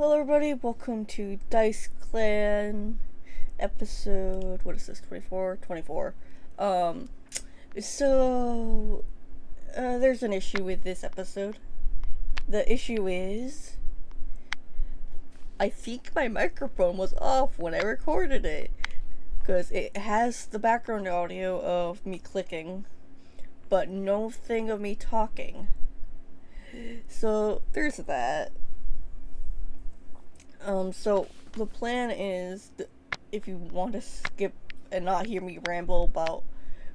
Hello everybody, welcome to DiceClan episode, what is this, 24? 24. There's an issue with this episode. The issue is, I think my microphone was off when I recorded it, because it has the background audio of me clicking, but no thing of me talking. So, there's that. So the plan is, if you want to skip and not hear me ramble about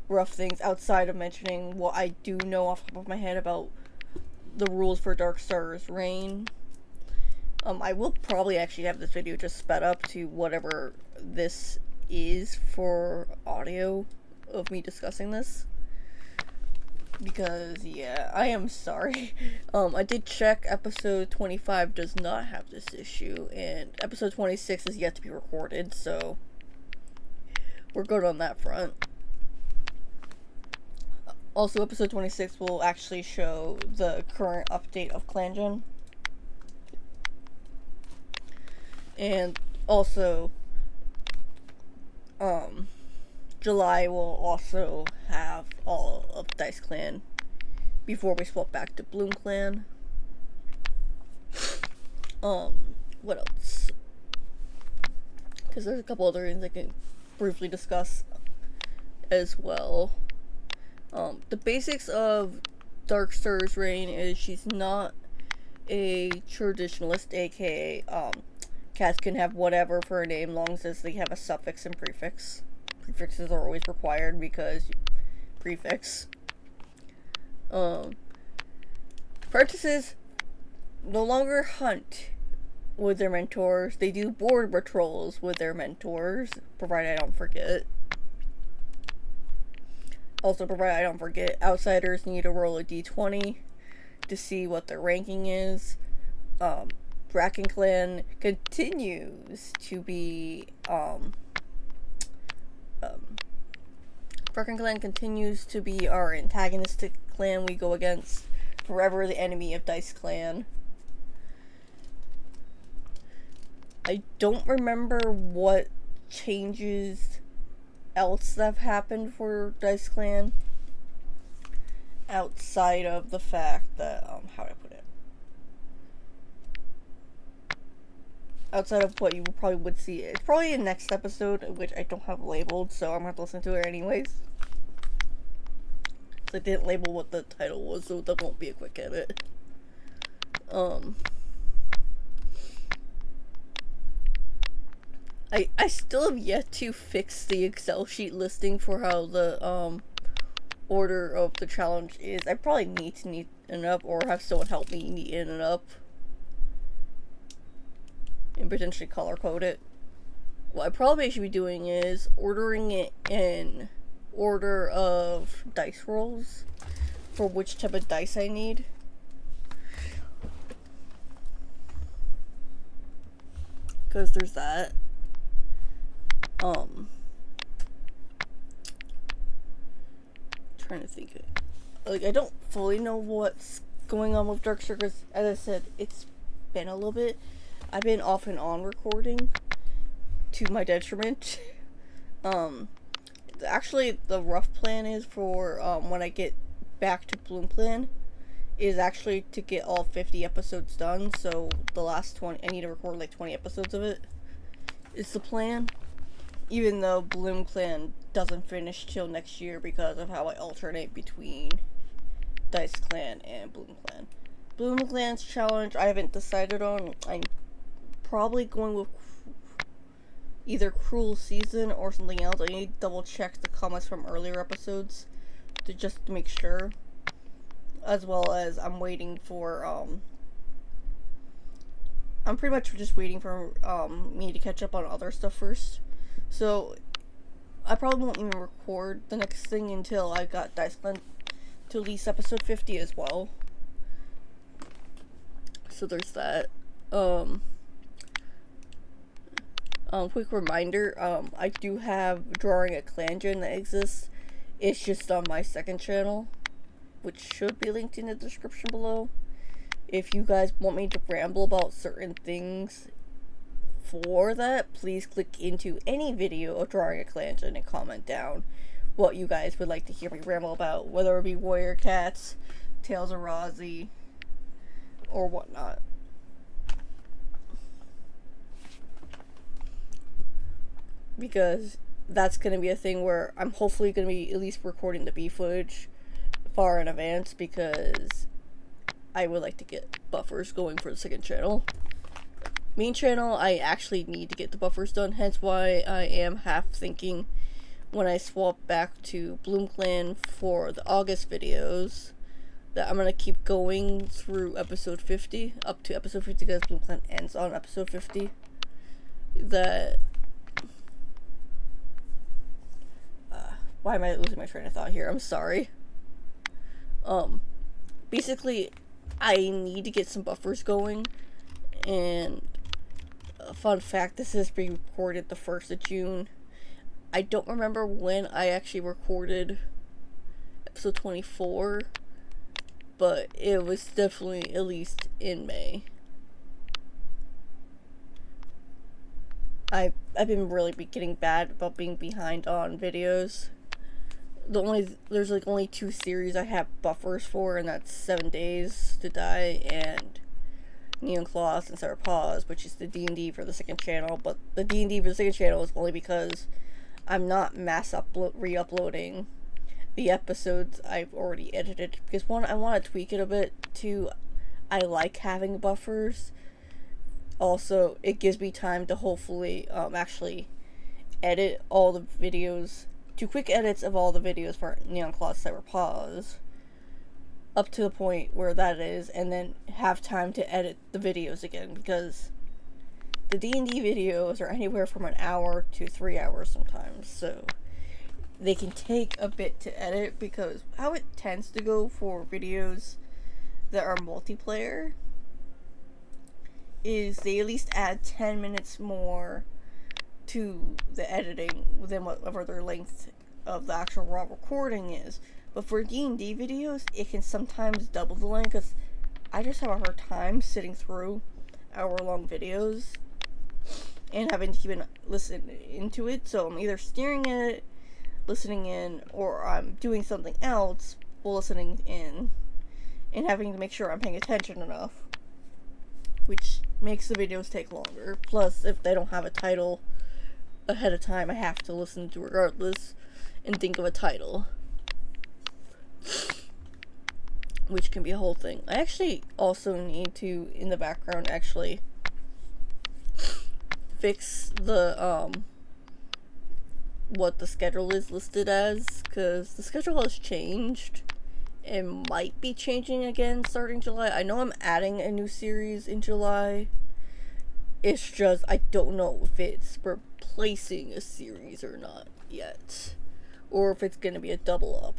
rough things outside of mentioning what I do know off the top of my head about the rules for Darkstar's reign, I will probably actually have this video just sped up to whatever this is for audio of me discussing this. Because, yeah, I am sorry. I did check, episode 25 does not have this issue, and episode 26 is yet to be recorded, so we're good on that front. Also, episode 26 will actually show the current update of Clangen. And also, July will also have all of DiceClan before we swap back to BloomClan. What else? Because there's a couple other things I can briefly discuss as well. The basics of Darkstar's reign is she's not a traditionalist, aka, cats can have whatever for a name long as they have a suffix and prefix. Prefixes are always required because prefix. Apprentices no longer hunt with their mentors. They do board patrols with their mentors, provided I don't forget. Also, provided I don't forget, outsiders need to roll a d20 to see what their ranking is. Clan continues to be, Clan continues to be our antagonistic clan we go against, forever the enemy of DiceClan. I don't remember what changes else that have happened for DiceClan, outside of the fact that, how do I put it? Outside of what you probably would see. It's probably in next episode, which I don't have labeled, so I'm gonna have to listen to it anyways. I didn't label what the title was, so that won't be a quick edit. I still have yet to fix the Excel sheet listing for how the, order of the challenge is. I probably need to neaten it up, or have someone help me neaten it up. And potentially color code it. What I probably should be doing is ordering it in order of dice rolls for which type of dice I need. Because there's that. Trying to think. Like, I don't fully know what's going on with Darkstar because, as I said, it's been a little bit. I've been off and on recording to my detriment. Actually, the rough plan is for, when I get back to BloomClan, is actually to get all 50 episodes done, so the last 20, I need to record like 20 episodes of it, is the plan. Even though BloomClan doesn't finish till next year because of how I alternate between DiceClan and BloomClan. BloomClan's challenge I haven't decided on. I'm probably going with either Cruel Season or something else. I need to double check the comments from earlier episodes to just make sure. As well as I'm waiting for, I'm pretty much just waiting for, me to catch up on other stuff first. So, I probably won't even record the next thing until I got DiceClan to at least episode 50 as well. So there's that. Quick reminder, I do have Drawing a Clangen that exists. It's just on my second channel, which should be linked in the description below. If you guys want me to ramble about certain things for that, please click into any video of drawing a clan and comment down what you guys would like to hear me ramble about, whether it be Warrior Cats, Tales of Rozzy, or whatnot. Because that's going to be a thing where I'm hopefully going to be at least recording the B footage far in advance, because I would like to get buffers going for the second channel. Main channel, I actually need to get the buffers done, hence why I am half thinking when I swap back to BloomClan for the August videos that I'm going to keep going through episode 50, up to episode 50, because BloomClan ends on episode 50. That why am I losing my train of thought here? I'm sorry. Basically, I need to get some buffers going, and a fun fact, this is being recorded the 1st of June. I don't remember when I actually recorded episode 24, but it was definitely at least in May. I've been really getting bad about being behind on videos. There's like only 2 series I have buffers for, and that's 7 Days to Die and Neon Claws and Sour Paws, which is the D&D for the second channel. But the D&D for the second channel is only because I'm not re-uploading the episodes I've already edited. Because one, I want to tweak it a bit. Two, I like having buffers. Also, it gives me time to hopefully actually edit all the videos. Do quick edits of all the videos for Neon Claws, Sour Paws, up to the point where that is, and then have time to edit the videos again, because the D&D videos are anywhere from an hour to 3 hours sometimes, so they can take a bit to edit, because how it tends to go for videos that are multiplayer is they at least add 10 minutes more to the editing than whatever their length of the actual raw recording is. But for D&D videos, it can sometimes double the length, because I just have a hard time sitting through hour-long videos and having to even listen into it. So I'm either staring at it, listening in, or I'm doing something else while listening in, and having to make sure I'm paying attention enough, which makes the videos take longer. Plus, if they don't have a title ahead of time, I have to listen to regardless and think of a title, which can be a whole thing. I actually also need to, in the background, actually fix the what the schedule is listed as, because the schedule has changed and might be changing again starting July. I know I'm adding a new series in July. It's just I don't know if it's replacing a series or not yet, or if it's gonna be a double up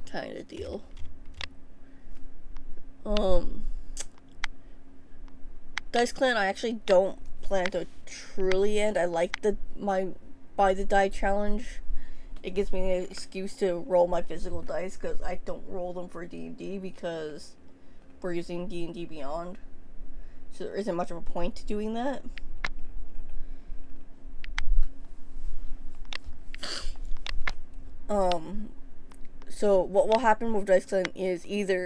kind of deal. DiceClan, I actually don't plan to truly end. I like my buy the die challenge. It gives me an excuse to roll my physical dice, because I don't roll them for D&D because we're using D&D Beyond, so there isn't much of a point to doing that. So what will happen with DiceClan is either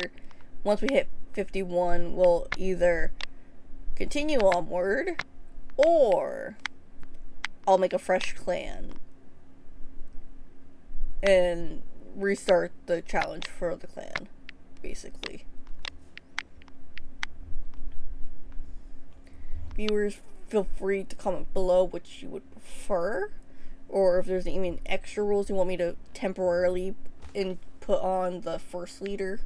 once we hit 51, we'll either continue onward, or I'll make a fresh clan and restart the challenge for the clan, basically. Viewers, feel free to comment below which you would prefer, or if there's even extra rules you want me to temporarily put on the first leader.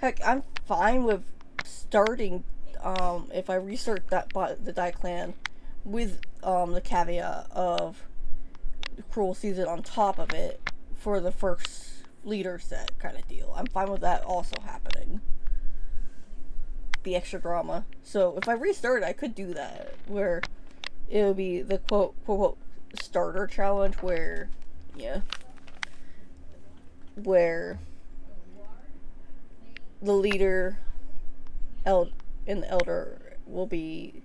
Heck, I'm fine with starting, if I restart the Die Clan with the caveat of the Cruel Season on top of it for the first leader set kind of deal. I'm fine with that also happening. Be extra drama. So if I restart, I could do that, where it would be the quote starter challenge, where the leader and the elder will be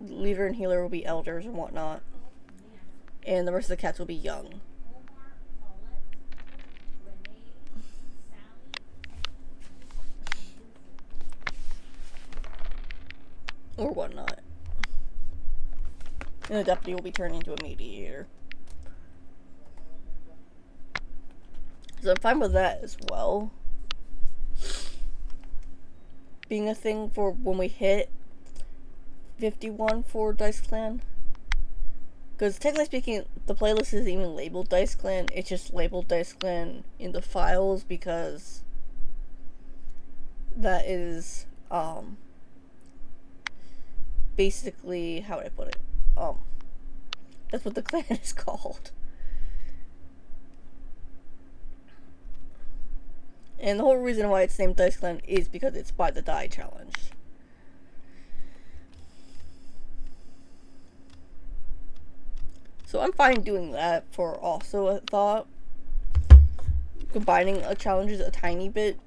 leader and healer will be elders and whatnot, and the rest of the cats will be young. Or whatnot. And the deputy will be turned into a mediator. So I'm fine with that as well being a thing for when we hit 51 for DiceClan. Because technically speaking, the playlist isn't even labeled DiceClan, it's just labeled DiceClan in the files because that is, basically, how would I put it? That's what the clan is called. And the whole reason why it's named DiceClan is because it's by the Die Challenge. So I'm fine doing that for also a thought. Combining challenges a tiny bit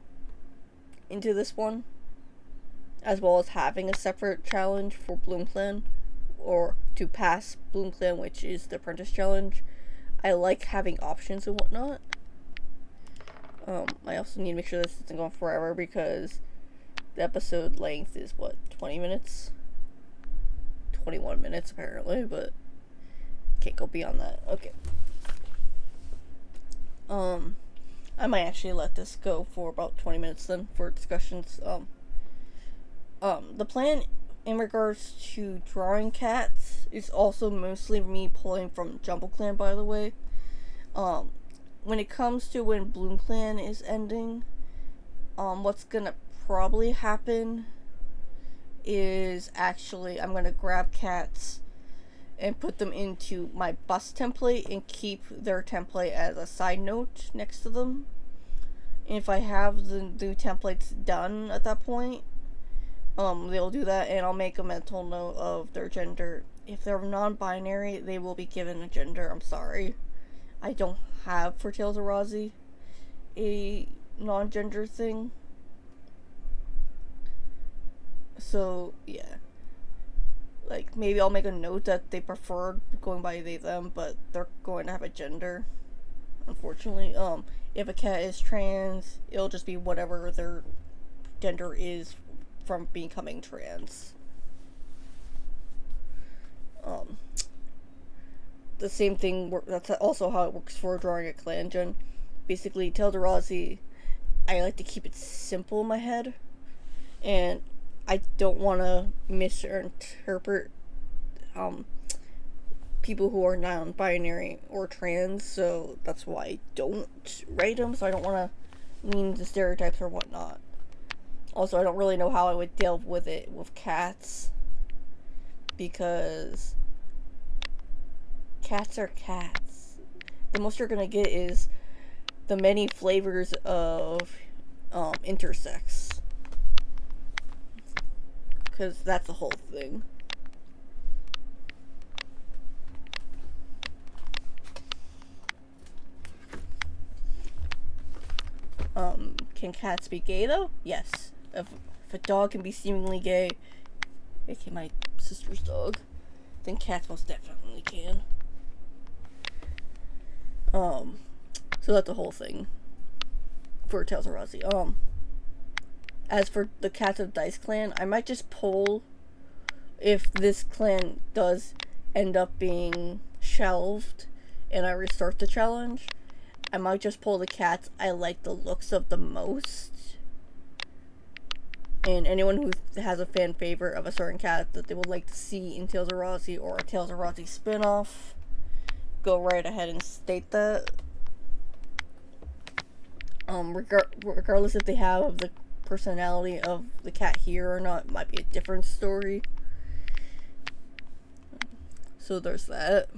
into this one. As well as having a separate challenge for Bloom Clan. Or to pass Bloom Clan, which is the Apprentice Challenge. I like having options and whatnot. I also need to make sure this isn't going forever because the episode length is, what, 20 minutes? 21 minutes apparently, but can't go beyond that. Okay. I might actually let this go for about 20 minutes then for discussions. The plan in regards to drawing cats is also mostly me pulling from Jumble Clan, by the way. When it comes to when Bloom Clan is ending, what's gonna probably happen is actually I'm gonna grab cats and put them into my bus template and keep their template as a side note next to them. And if I have the new templates done at that point, they'll do that, and I'll make a mental note of their gender. If they're non-binary, they will be given a gender. I'm sorry. I don't have for Tales of Razi a non-gender thing. So, yeah. Like, maybe I'll make a note that they prefer going by they, them, but they're going to have a gender. Unfortunately. If a cat is trans, it'll just be whatever their gender is from becoming trans. The same thing, that's also how it works for drawing a clan gen. Basically, Tales of Razi, I like to keep it simple in my head, and I don't want to misinterpret people who are non-binary or trans, so that's why I don't write them, so I don't want to lean into stereotypes or whatnot. Also, I don't really know how I would deal with it with cats, because cats are cats. The most you're gonna get is the many flavors of intersex, because that's the whole thing. Can cats be gay though? Yes. If a dog can be seemingly gay, aka my sister's dog, then cats most definitely can. So that's the whole thing for Tales of Razi. As for the cats of DiceClan, I might just pull if this clan does end up being shelved and I restart the challenge. I might just pull the cats I like the looks of the most. And anyone who has a fan favorite of a certain cat that they would like to see in Tales of Razi or a Tales of Razi spin-off, go right ahead and state that. Regardless if they have the personality of the cat here or not, it might be a different story. So there's that.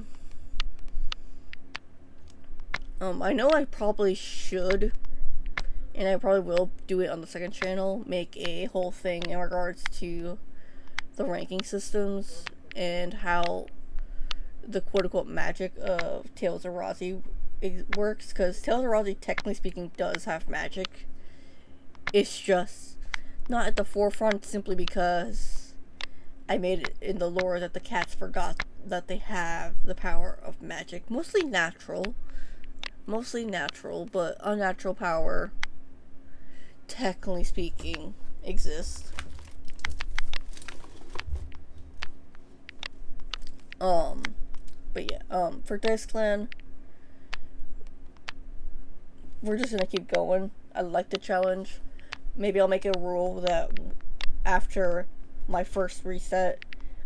I know I probably should, and I probably will do it on the second channel, make a whole thing in regards to the ranking systems and how the quote-unquote magic of Tales of Razi works, because Tales of Razi, technically speaking, does have magic. It's just not at the forefront simply because I made it in the lore that the cats forgot that they have the power of magic. Mostly natural, but unnatural power, technically speaking, exists. But yeah, for DiceClan, we're just gonna keep going. I like the challenge. Maybe I'll make a rule that after my first reset,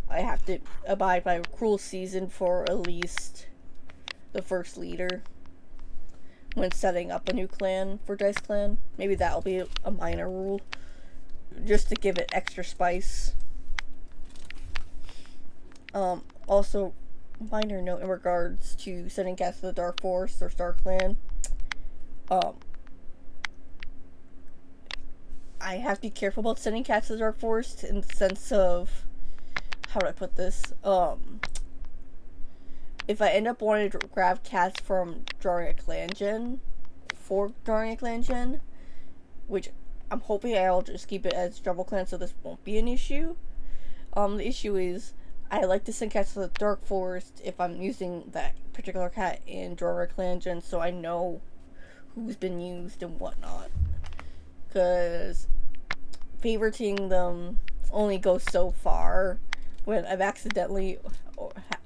I have to abide by a cruel season for at least the first leader when setting up a new clan for DiceClan. Maybe that'll be a minor rule, just to give it extra spice. Also, minor note in regards to sending cats to the Dark Forest or StarClan. I have to be careful about sending cats to the Dark Forest in the sense of, how do I put this? If I end up wanting to grab cats from drawing a clan gen, which I'm hoping I'll just keep it as Double Clan so this won't be an issue. The issue is, I like to send cats to the Dark Forest if I'm using that particular cat in drawing a clan gen so I know who's been used and whatnot. Because favoriting them only goes so far when I've accidentally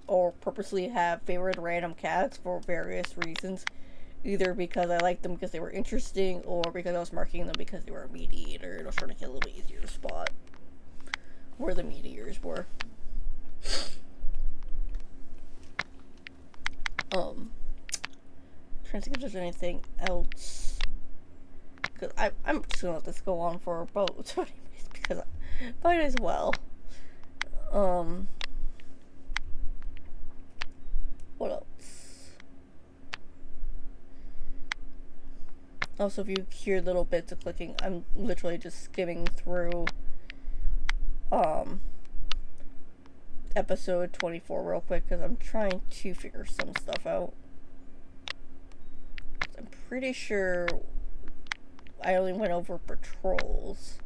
or purposely have favored random cats for various reasons. Either because I liked them because they were interesting, or because I was marking them because they were a mediator and I was trying to get a little easier spot where the meteors were. Trying to think if there's anything else. Because I'm just gonna let this go on for about 20 minutes because I might as well. What else? Also, if you hear little bits of clicking, I'm literally just skimming through episode 24 real quick because I'm trying to figure some stuff out. I'm pretty sure I only went over patrols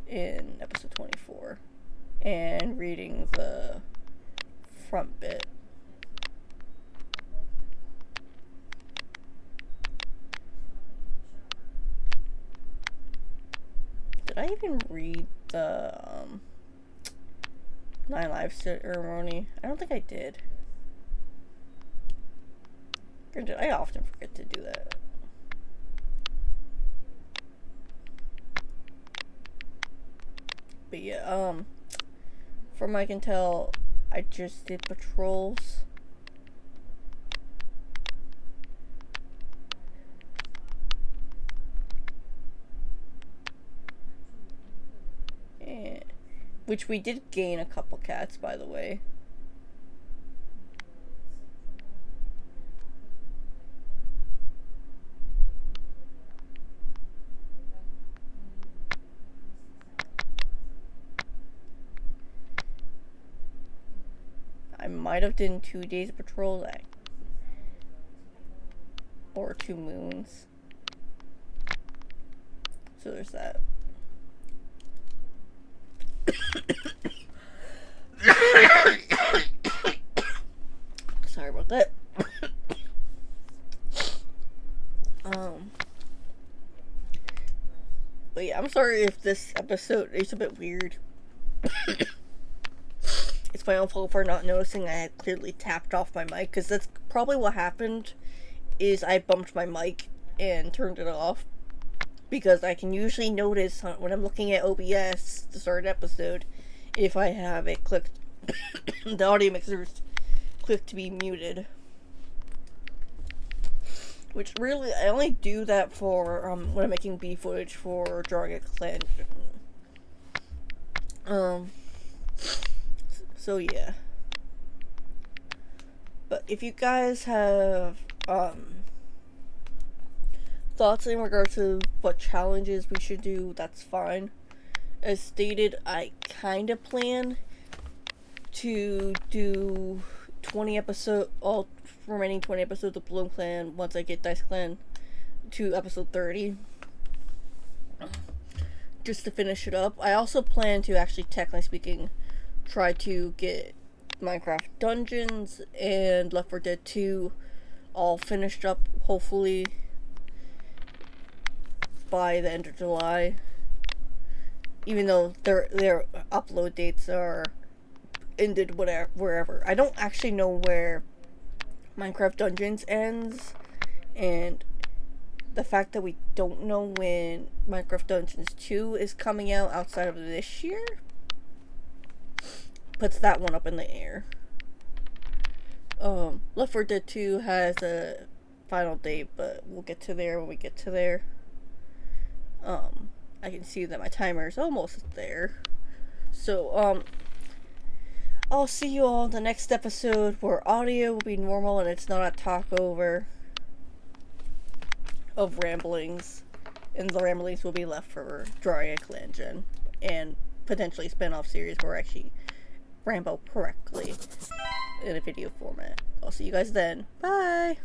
in episode 24 and reading the front bit. Did I even read the 9 Lives ceremony? I don't think I did. Granted, I often forget to do that. But yeah, from what I can tell, I just did patrols. And, which we did gain a couple cats, by the way. I might have done 2 days of patrol, or 2 moons. So there's that. Sorry about that. But yeah, I'm sorry if this episode is a bit weird. It's my own fault for not noticing I had clearly tapped off my mic, because that's probably what happened, is I bumped my mic and turned it off. Because I can usually notice when I'm looking at OBS to start an episode, if I have it clicked, the audio mixer's clicked to be muted. Which really, I only do that for, when I'm making B footage for drawing a clan. So yeah. But if you guys have, thoughts in regard to what challenges we should do, that's fine. As stated, I kinda plan to do 20 episodes, all remaining 20 episodes of Bloom Clan once I get DiceClan to episode 30. Just to finish it up. I also plan to actually, technically speaking, try to get Minecraft Dungeons and Left 4 Dead 2 all finished up, hopefully by the end of July. Even though their upload dates are ended wherever. I don't actually know where Minecraft Dungeons ends, and the fact that we don't know when Minecraft Dungeons 2 is coming out outside of this year puts that one up in the air. Left 4 Dead 2 has a final date, but we'll get to there when we get to there. I can see that my timer is almost there. So, I'll see you all in the next episode where audio will be normal and it's not a talkover of ramblings. And the ramblings will be left for Die Clangen and potentially spin-off series where I actually ramble correctly in a video format. I'll see you guys then. Bye!